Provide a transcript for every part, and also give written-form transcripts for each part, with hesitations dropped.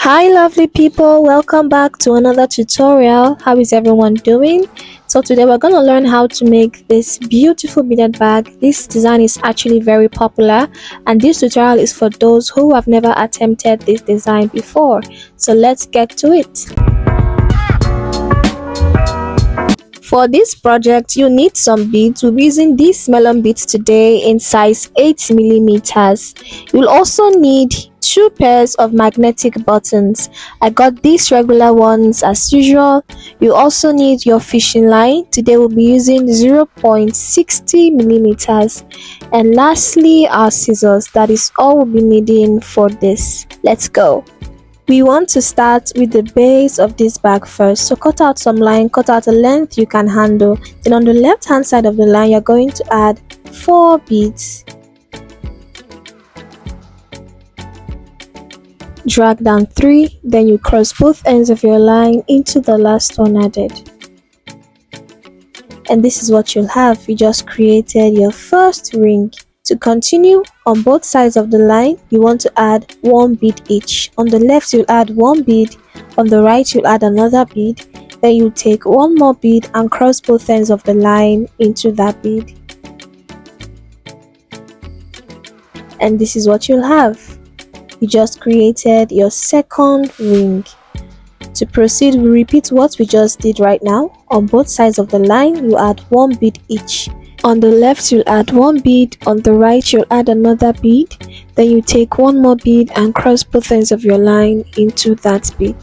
Hi lovely people, welcome back to another tutorial. How is everyone doing? So today we're going to learn how to make this beautiful beaded bag. This design is actually very popular and this tutorial is for those who have never attempted this design before. So let's get to it. For this project, you need some beads. We'll be using these melon beads today in size 8mm. You'll also need 2 pairs of magnetic buttons. I got these regular ones as usual. You also need your fishing line. Today we'll be using 0.60mm. And lastly, our scissors. That is all we'll be needing for this. Let's go. We want to start with the base of this bag first, so cut out some line, cut out a length you can handle. Then on the left hand side of the line you're going to add 4 beads. Drag down 3, then you cross both ends of your line into the last one added. And this is what you'll have. You just created your first ring. To continue, on both sides of the line, you want to add 1 bead each. On the left, you'll add 1 bead. On the right, you'll add another bead. Then you take 1 more bead and cross both ends of the line into that bead. And this is what you'll have. You just created your second ring. To proceed, we repeat what we just did right now. On both sides of the line, you add 1 bead each. On the left, you'll add 1 bead, on the right, you'll add another bead, then you take 1 more bead and cross both ends of your line into that bead.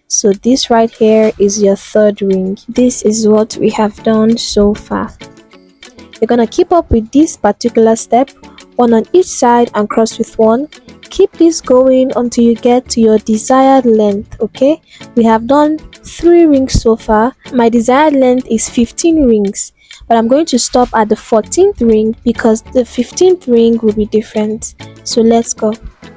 So this right here is your third ring. This is what we have done so far. You're gonna keep up with this particular step, 1 on each side and cross with 1. Keep this going until you get to your desired length. Okay, we have done 3 rings so far. My desired length is 15 rings, but I'm going to stop at the 14th ring because the 15th ring will be different. So let's go.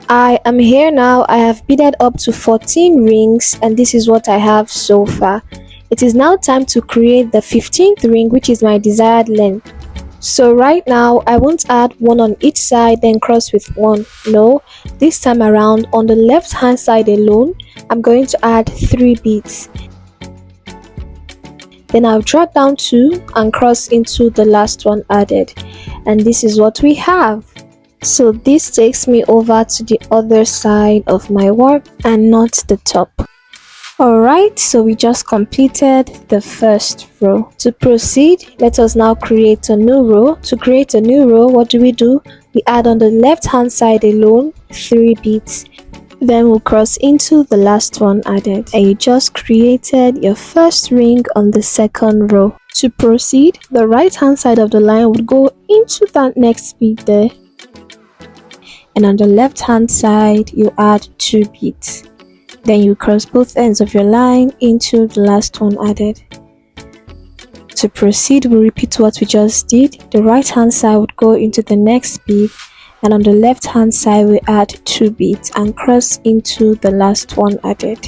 I am here now. I have beaded up to 14 rings and this is what I have so far. It is now time to create the 15th ring, which is my desired length. So right now I won't add 1 on each side then cross with 1. No, this time around on the left hand side alone I'm going to add 3 beads. Then I'll drag down 2 and cross into the last one added. And this is what we have. So this takes me over to the other side of my work and not the top. Alright, so we just completed the first row. To proceed, let us now create a new row. To create a new row, what do? We add on the left hand side alone 3 beads. Then we'll cross into the last one added. And you just created your first ring on the second row. To proceed, the right hand side of the line would go into that next bead there. And on the left hand side, you add 2 beads. Then you cross both ends of your line into the last one added. To proceed, we repeat what we just did. The right hand side would go into the next bead and on the left hand side we add 2 beads and cross into the last one added.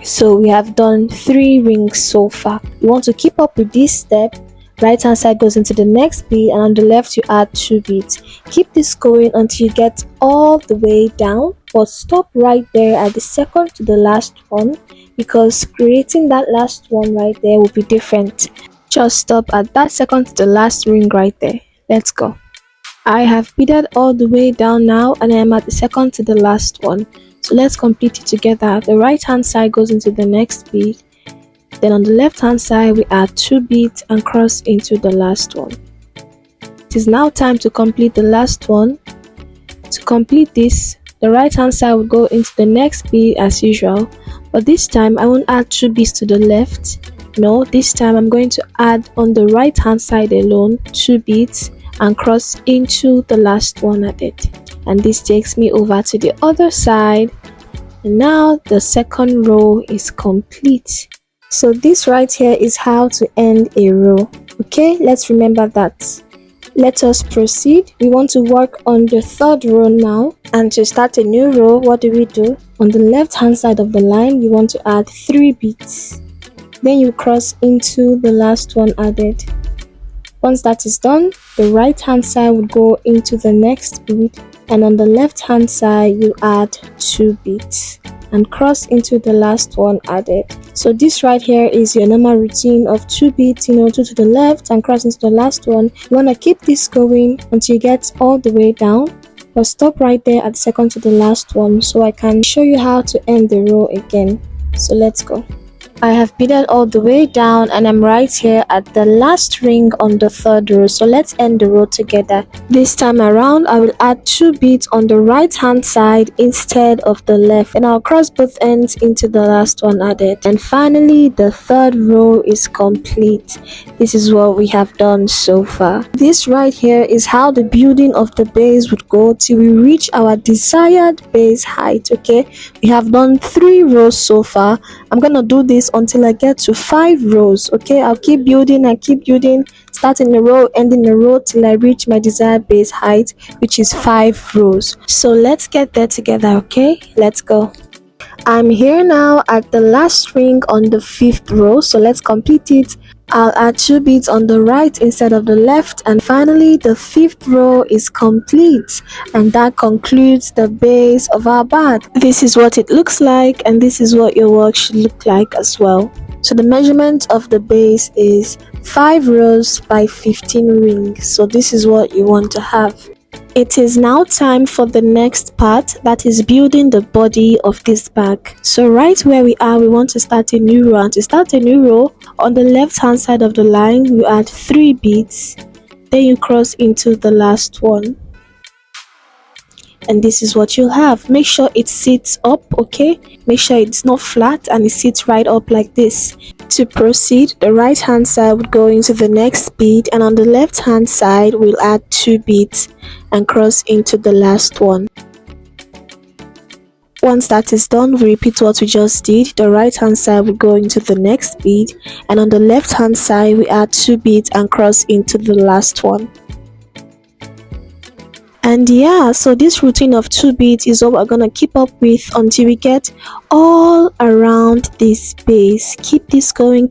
So we have done 3 rings so far. You want to keep up with this step. Right hand side goes into the next bead and on the left you add 2 beads. Keep this going until you get all the way down, but stop right there at the second to the last one because creating that last one right there will be different. Just stop at that second to the last ring right there. Let's go. I have beaded all the way down now and I am at the second to the last one. So let's complete it together. The right hand side goes into the next bead. Then on the left hand side we add 2 beads and cross into the last one. It is now time to complete the last one. To complete this, the right hand side will go into the next bead as usual, but this time I won't add 2 beads to the left. No, this time I'm going to add on the right hand side alone 2 beads and cross into the last one added. And this takes me over to the other side. And now the second row is complete. So this right here is how to end a row. Okay, let's remember that. Let us proceed. We want to work on the third row now. And to start a new row, what do? On the left hand side of the line, you want to add 3 beads. Then you cross into the last one added. Once that is done, the right hand side will go into the next bead and on the left hand side you add 2 beads and cross into the last one added. So this right here is your normal routine of 2 beads, 2 to the left and cross into the last one. You want to keep this going until you get all the way down, but stop right there at the second to the last one so I can show you how to end the row again. So let's go. I have beaded all the way down and I'm right here at the last ring on the 3rd row. So let's end the row together. This time around I will add 2 beads on the right hand side instead of the left, and I'll cross both ends into the last one added. And finally the 3rd row is complete. This is what we have done so far. This right here is how the building of the base would go till we reach our desired base height. Okay, we have done 3 rows so far. I'm gonna do this until I get to 5 rows. Okay, I'll keep building and keep building, starting a row, ending a row till I reach my desired base height, which is 5 rows. So let's get there together. Okay, let's go. I'm here now at the last ring on the 5th row, so let's complete it. I'll add 2 beads on the right instead of the left, and finally the 5th row is complete, and that concludes the base of our bag. This is what it looks like, and this is what your work should look like as well. So the measurement of the base is 5 rows by 15 rings, so this is what you want to have. It is now time for the next part, that is building the body of this bag. So right where we are, we want to start a new row. And to start a new row, on the left hand side of the line you add 3 beads, then you cross into the last one, and this is what you'll have. Make sure it sits up, okay? Make sure it's not flat and it sits right up like this. To proceed, the right hand side would go into the next bead, and on the left hand side we'll add 2 beads and cross into the last one. Once that is done, we repeat what we just did. The right hand side will go into the next bead, and on the left hand side we add 2 beads and cross into the last one. And yeah, so this routine of 2 beads is what we're gonna keep up with until we get all around this base. Keep this going,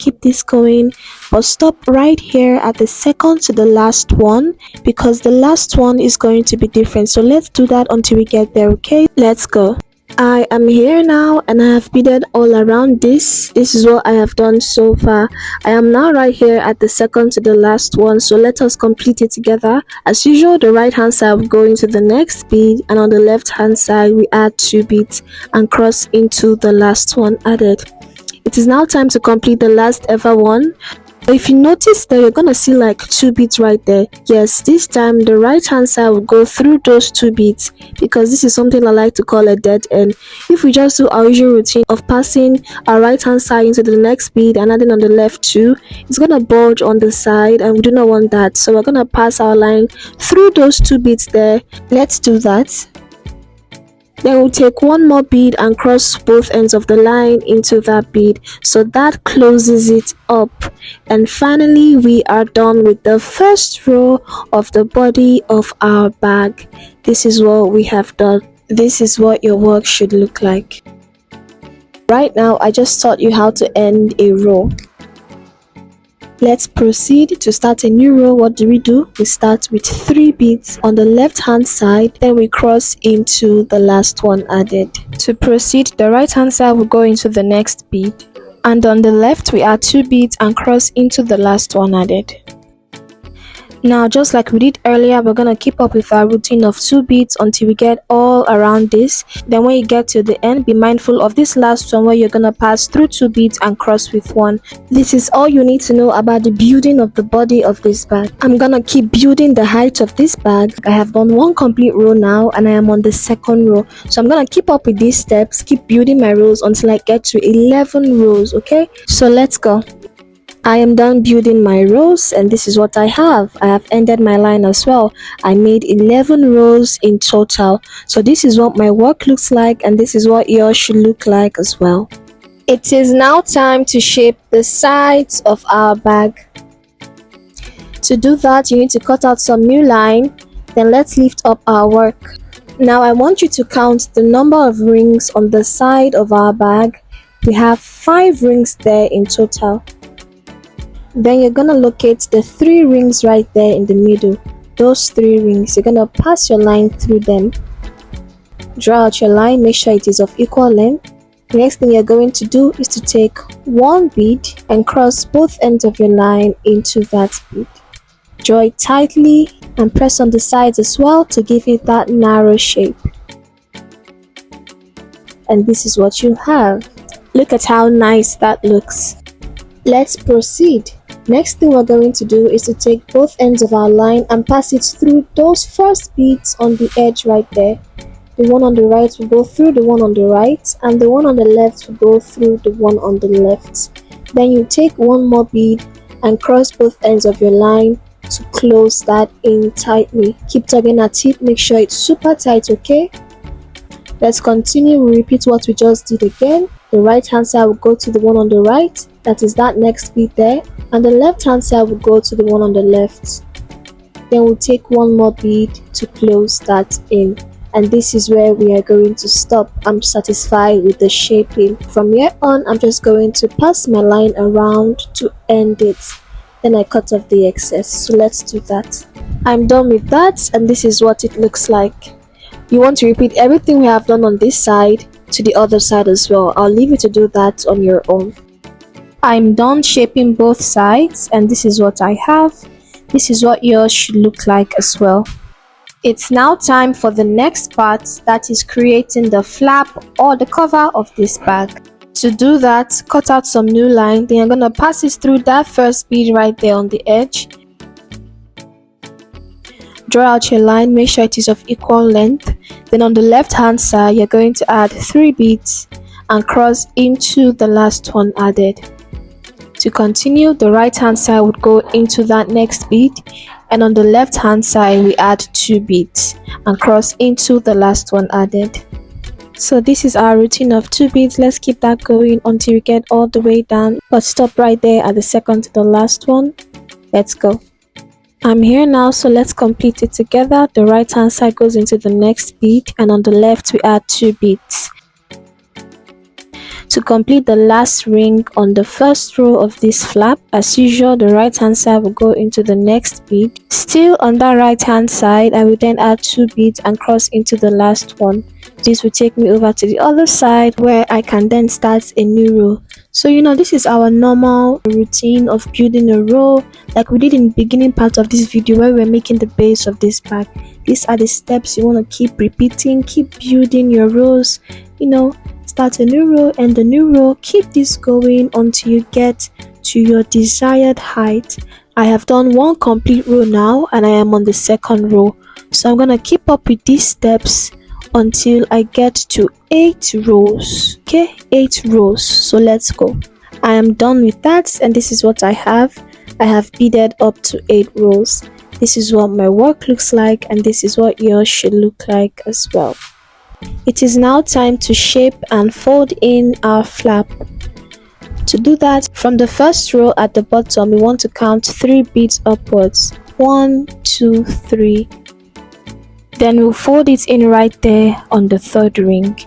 but stop right here at the second to the last one, because the last one is going to be different. So let's do that until we get there. Okay, let's go. I am here now and I have beaded all around this. This is what I have done so far. I am now right here at the second to the last one, so let us complete it together. As usual, the right hand side will go into the next bead, and on the left hand side we add 2 beads and cross into the last one added. It is now time to complete the last ever one. If you notice that you're gonna see like 2 beads right there, yes, this time the right hand side will go through those 2 beads, because this is something I like to call a dead end. If we just do our usual routine of passing our right hand side into the next bead and adding on the left 2, it's gonna bulge on the side and we do not want that. So we're gonna pass our line through those 2 beads there. Let's do that. Then we'll take 1 more bead and cross both ends of the line into that bead, so that closes it up. And finally we are done with the first row of the body of our bag. This is what we have done. This is what your work should look like. Right now I just taught you how to end a row. Let's proceed to start a new row. What do? We start with 3 beads on the left hand side, then we cross into the last one added. To proceed, the right hand side will go into the next bead, and on the left we add 2 beads and cross into the last one added. Now, just like we did earlier, we're gonna keep up with our routine of 2 beads until we get all around this. Then when you get to the end, be mindful of this last one where you're gonna pass through 2 beads and cross with 1. This is all you need to know about the building of the body of this bag. I'm gonna keep building the height of this bag. I have done 1 complete row now and I am on the 2nd row. So I'm gonna keep up with these steps, keep building my rows until I get to 11 rows, okay? So let's go. I am done building my rows and this is what I have. I have ended my line as well. I made 11 rows in total. So this is what my work looks like and this is what yours should look like as well. It is now time to shape the sides of our bag. To do that, you need to cut out some new line. Then let's lift up our work. Now I want you to count the number of rings on the side of our bag. We have 5 rings there in total. Then you're gonna locate the 3 rings right there in the middle. Those 3 rings, you're gonna pass your line through them Draw out your line, make sure it is of equal length. The next thing you're going to do is to take one bead and cross both ends of your line into that bead. Draw it tightly and press on the sides as well to give it that narrow shape. And this is what you have. Look at how nice that looks. Let's proceed. Next thing we're going to do is to take both ends of our line and pass it through those first beads on the edge right there. The one on the right will go through the one on the right, and the one on the left will go through the one on the left. Then you take one more bead and cross both ends of your line to close that in tightly. Keep tugging at it, make sure it's super tight, okay? Let's continue. We repeat what we just did again. The right hand side will go to the one on the right, that is that next bead there, and the left hand side will go to the one on the left. Then we'll take one more bead to close that in. And this is where we are going to stop. I'm satisfied with the shaping. From here on, I'm just going to pass my line around to end it. Then I cut off the excess. So let's do that. I'm done with that, and this is what it looks like. You want to repeat everything we have done on this side to the other side as well. I'll leave you to do that on your own. I'm done shaping both sides, and this is what I have. This is what yours should look like as well. It's now time for the next part, that is creating the flap or the cover of this bag. To do that, cut out some new line, then you're going to pass it through that first bead right there on the edge. Draw out your line, make sure it is of equal length. Then on the left hand side, you're going to add 3 beads and cross into the last one added. To continue, the right hand side would go into that next bead, and on the left hand side we add 2 beads and cross into the last one added. So this is our routine of 2 beads. Let's keep that going until we get all the way down, but stop right there at the second to the last one. Let's go. I'm here now, so let's complete it together. The right hand side goes into the next bead, and on the left we add 2 beads. To complete the last ring on the first row of this flap, as usual, the right hand side will go into the next bead. Still on that right hand side, I will then add 2 beads and cross into the last one. This will take me over to the other side where I can then start a new row. So this is our normal routine of building a row like we did in the beginning part of this video where we're making the base of this bag. These are the steps you want to keep repeating, keep building your rows. Start a new row and the new row, keep this going until you get to your desired height. I have done 1 complete row now and I am on the second row, so I'm gonna keep up with these steps until I get to 8 rows. Okay, 8 rows. So let's go. I am done with that, and this is what I have beaded up to 8 rows. This is what my work looks like, and this is what yours should look like as well. It is now time to shape and fold in our flap. To do that, from the first row at the bottom, we want to count 3 beads upwards. 1, 2, 3. Then we'll fold it in right there on the 3rd ring.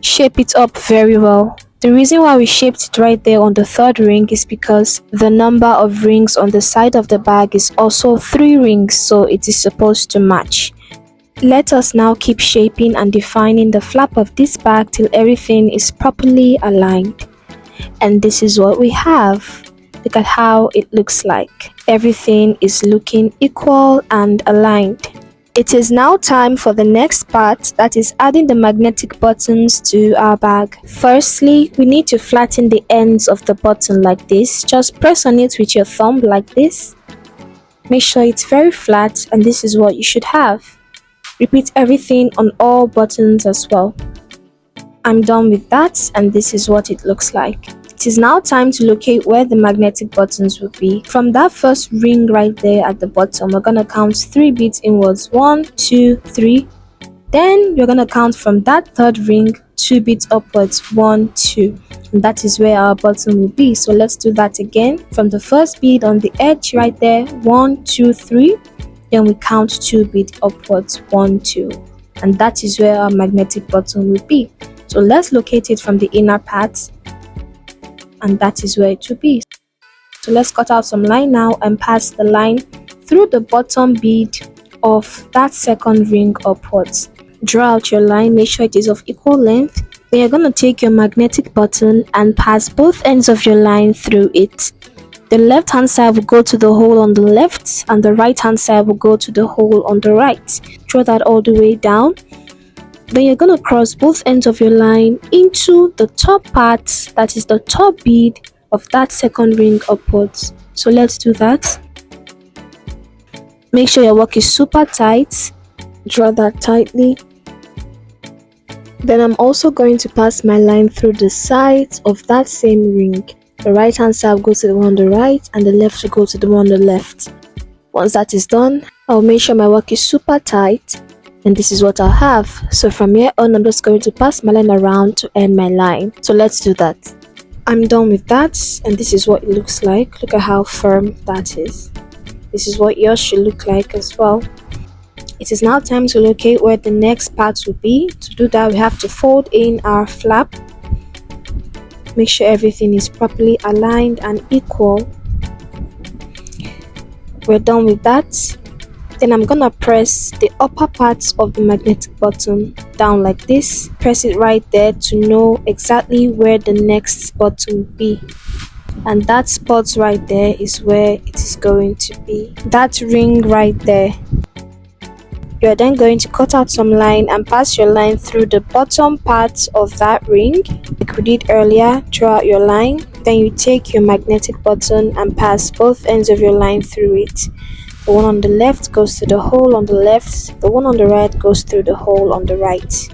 Shape it up very well. The reason why we shaped it right there on the 3rd ring is because the number of rings on the side of the bag is also 3 rings, so it is supposed to match. Let us now keep shaping and defining the flap of this bag till everything is properly aligned. And this is what we have. Look at how it looks like. Everything is looking equal and aligned. It is now time for the next part, that is adding the magnetic buttons to our bag. Firstly, we need to flatten the ends of the button like this. Just press on it with your thumb like this. Make sure it's very flat, and this is what you should have. Repeat everything on all buttons as well. I'm done with that, and this is what it looks like. It is now time to locate where the magnetic buttons will be. From that first ring right there at the bottom, we're going to count 3 beads inwards. 1, 2, 3. Then you're going to count from that 3rd ring 2 beads upwards. 1, 2. And that is where our button will be. So let's do that again. From the first bead on the edge right there, 1, 2, 3. Then we count 2 beads upwards. 1, 2. And that is where our magnetic button will be. So let's locate it from the inner part, and that is where it will be. So let's cut out some line now and pass the line through the bottom bead of that 2nd ring upwards. Draw out your line, make sure it is of equal length. Then you're going to take your magnetic button and pass both ends of your line through it. The left hand side will go to the hole on the left and the right hand side will go to the hole on the right. Draw that all the way down. Then you're going to cross both ends of your line into the top part, that is the top bead of that second ring upwards. So let's do that. Make sure your work is super tight. Draw that tightly. Then I'm also going to pass my line through the sides of that same ring. The right hand side will go to the one on the right and the left will go to the one on the left. Once that is done, I'll make sure my work is super tight, and this is what I'll have. So from here on, I'm just going to pass my line around to end my line. So let's do that. I'm done with that, and this is what it looks like. Look at how firm that is. This is what yours should look like as well. It is now time to locate where the next part will be. To do that, we have to fold in our flap. Make sure everything is properly aligned and equal. We're done with that. Then I'm gonna press the upper parts of the magnetic button down like this. Press it right there to know exactly where the next button will be. And that spot right there is where it is going to be. That ring right there. You are then going to cut out some line and pass your line through the bottom part of that ring. Like we did earlier, draw out your line. Then you take your magnetic button and pass both ends of your line through it. The one on the left goes to the hole on the left. The one on the right goes through the hole on the right.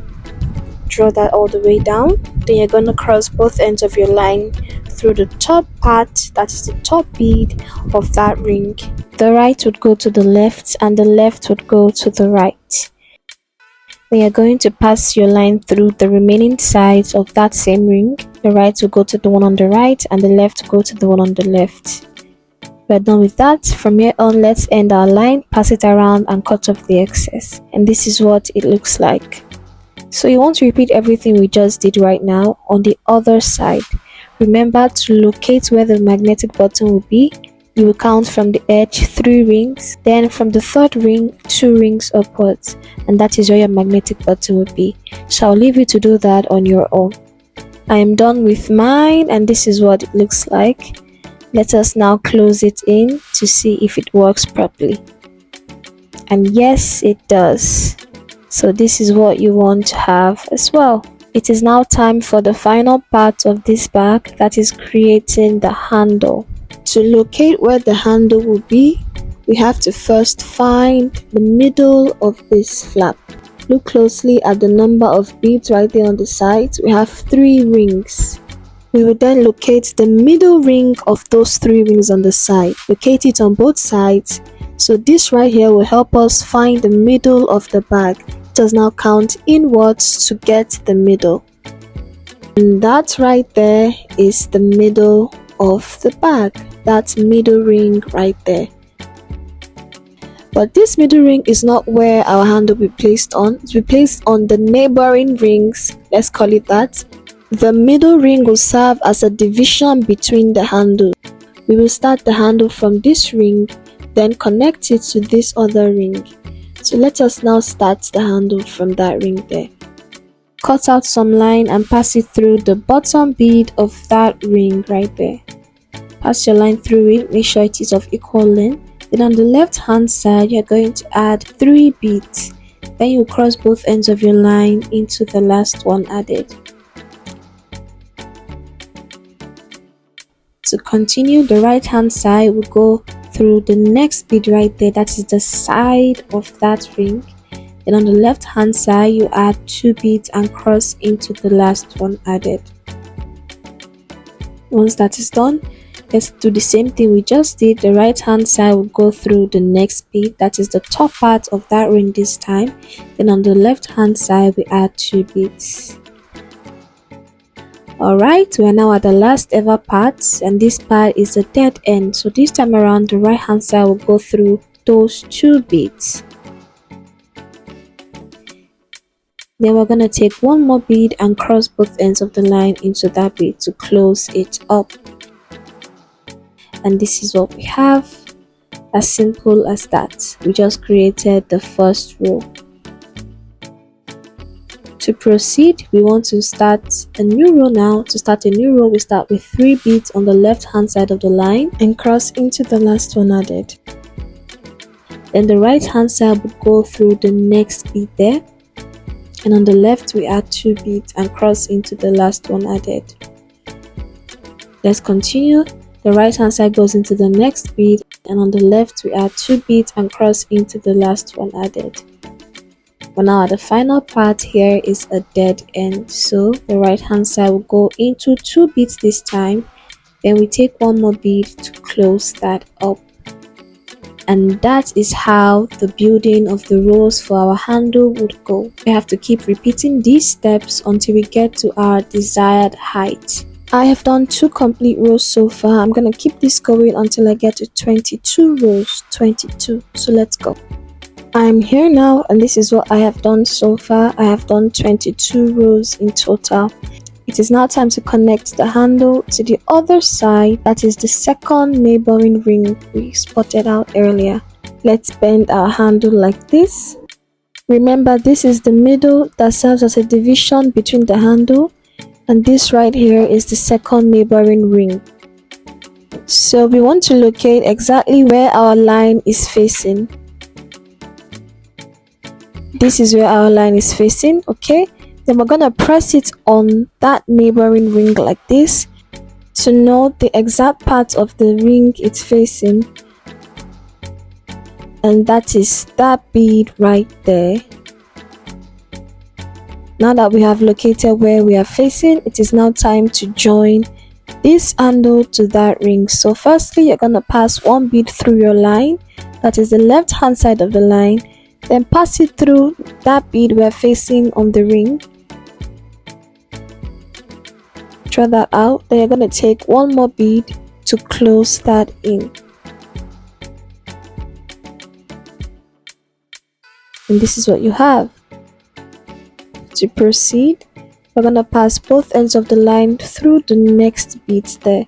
Draw that all the way down. Then you're going to cross both ends of your line through the top part, that is the top bead of that ring. The right would go to the left and the left would go to the right. Then you're going to pass your line through the remaining sides of that same ring. The right will go to the one on the right and the left will go to the one on the left. We're done with that. From here on, let's end our line, pass it around and cut off the excess. And this is what it looks like. So you want to repeat everything we just did right now on the other side. Remember to locate where the magnetic button will be. You will count from the edge 3 rings, then from the third ring 2 rings upwards, and that is where your magnetic button will be. So I'll leave you to do that on your own. I am done with mine and this is what it looks like. Let us now close it in to see if it works properly. And yes, it does. So this is what you want to have as well. It is now time for the final part of this bag, that is creating the handle. To locate where the handle will be, we have to first find the middle of this flap. Look closely at the number of beads right there on the sides. We have 3 rings. We will then locate the middle ring of those 3 rings on the side. Locate it on both sides. So this right here will help us find the middle of the bag. Does now count inwards to get the middle, and that right there is the middle of the bag, that middle ring right there. But this middle ring is not where our handle will be placed on. It will be placed on the neighboring rings, let's call it that. The middle ring will serve as a division between the handle. We will start the handle from this ring, then connect it to this other ring. So let us now start the handle from that ring there. Cut out some line and pass it through the bottom bead of that ring right there. Pass your line through it, make sure it is of equal length. Then on the left hand side, you're going to add 3 beads. Then you cross both ends of your line into the last one added. To continue, the right hand side will go through the next bead right there, that is the side of that ring. Then on the left hand side, you add 2 beads and cross into the last one added. Once that is done, let's do the same thing we just did. The right hand side will go through the next bead, that is the top part of that ring this time. Then on the left hand side, we add 2 beads. Alright, we are now at the last ever part, and this part is the dead end. So this time around, the right hand side will go through those 2 beads. Then we're going to take one more bead and cross both ends of the line into that bead to close it up. And this is what we have. As simple as that. We just created the first row. To proceed, we want to start a new row now. To start a new row, we start with 3 beads on the left hand side of the line and cross into the last one added. Then the right hand side would go through the next bead there, and on the left we add 2 beads and cross into the last one added. Let's continue. The right hand side goes into the next bead, and on the left we add 2 beads and cross into the last one added. But now the final part here is a dead end, so the right hand side will go into 2 beads this time. Then we take one more bead to close that up. And that is how the building of the rows for our handle would go. We have to keep repeating these steps until we get to our desired height. I have done 2 complete rows so far. I'm gonna keep this going until I get to 22 rows. 22. So let's go. I'm here now, and this is what I have done so far. I have done 22 rows in total. It is now time to connect the handle to the other side, that is the second neighboring ring we spotted out earlier. Let's bend our handle like this. Remember, this is the middle that serves as a division between the handle, and this right here is the second neighboring ring. So we want to locate exactly where our line is facing. This is where our line is facing, okay? Then we're gonna press it on that neighboring ring like this to know the exact part of the ring it's facing, and that is that bead right there. Now that we have located where we are facing, it is now time to join this handle to that ring. So firstly, you're gonna pass 1 bead through your line, that is the left hand side of the line. Then pass it through that bead we're facing on the ring. Draw that out. Then you're going to take 1 more bead to close that in. And this is what you have. To proceed, we're going to pass both ends of the line through the next beads there.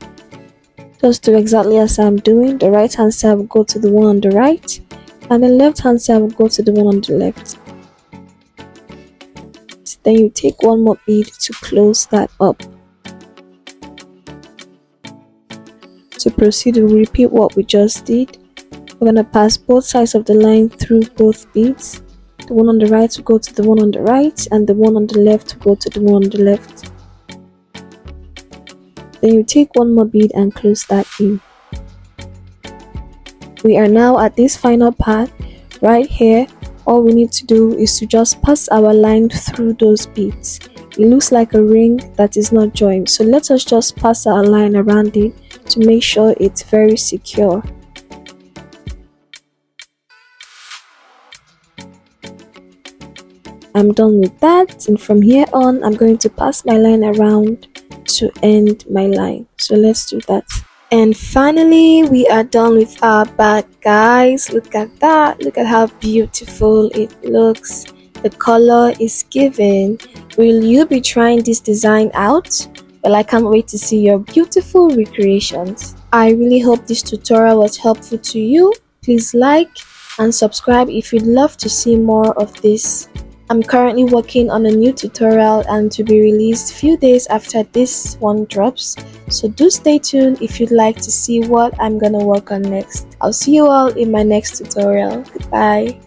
Just do exactly as I'm doing. The right hand side will go to the one on the right, and the left hand side will go to the one on the left. Then you take 1 more bead to close that up. To proceed, we'll repeat what we just did. We're going to pass both sides of the line through both beads. The one on the right will go to the one on the right, and the one on the left will go to the one on the left. Then you take 1 more bead and close that in. We are now at this final part right here. All we need to do is to just pass our line through those beads. It looks like a ring that is not joined, so let us just pass our line around it to make sure it's very secure. I'm done with that, and from here on I'm going to pass my line around to end my line. So let's do that. And finally, we are done with our bag, guys. Look at that. Look at how beautiful it looks. The color is given. Will you be trying this design out? Well, I can't wait to see your beautiful recreations. I really hope this tutorial was helpful to you. Please like and subscribe if you'd love to see more of this. I'm currently working on a new tutorial and to be released few days after this one drops. So do stay tuned if you'd like to see what I'm gonna work on next. I'll see you all in my next tutorial. Goodbye.